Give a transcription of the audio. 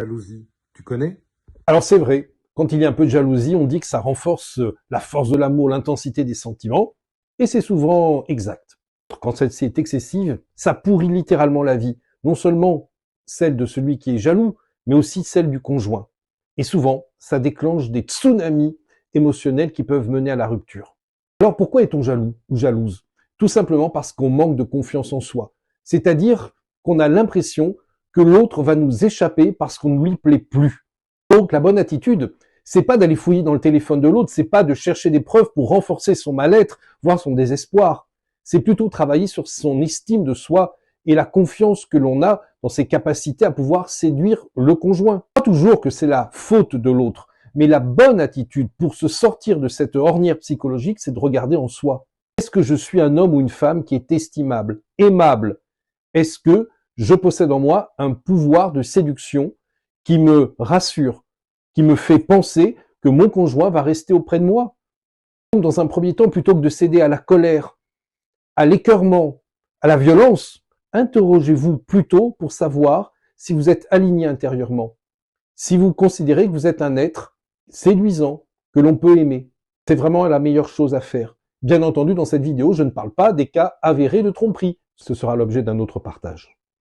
Jalousie, tu connais? Alors c'est vrai, quand il y a un peu de jalousie, on dit que ça renforce la force de l'amour, l'intensité des sentiments, et c'est souvent exact. Quand celle-ci est excessive, ça pourrit littéralement la vie, non seulement celle de celui qui est jaloux, mais aussi celle du conjoint. Et souvent, ça déclenche des tsunamis émotionnels qui peuvent mener à la rupture. Alors pourquoi est-on jaloux ou jalouse? Tout simplement parce qu'on manque de confiance en soi. C'est-à-dire qu'on a l'impression que l'autre va nous échapper parce qu'on ne lui plaît plus. Donc la bonne attitude, c'est pas d'aller fouiller dans le téléphone de l'autre, c'est pas de chercher des preuves pour renforcer son mal-être, voire son désespoir. C'est plutôt travailler sur son estime de soi et la confiance que l'on a dans ses capacités à pouvoir séduire le conjoint. Pas toujours que c'est la faute de l'autre, mais la bonne attitude pour se sortir de cette ornière psychologique, c'est de regarder en soi. Est-ce que je suis un homme ou une femme qui est estimable, aimable? Est-ce que je possède en moi un pouvoir de séduction qui me rassure, qui me fait penser que mon conjoint va rester auprès de moi? Donc, dans un premier temps, plutôt que de céder à la colère, à l'écœurement, à la violence, interrogez-vous plutôt pour savoir si vous êtes aligné intérieurement, si vous considérez que vous êtes un être séduisant, que l'on peut aimer. C'est vraiment la meilleure chose à faire. Bien entendu, dans cette vidéo, je ne parle pas des cas avérés de tromperie. Ce sera l'objet d'un autre partage.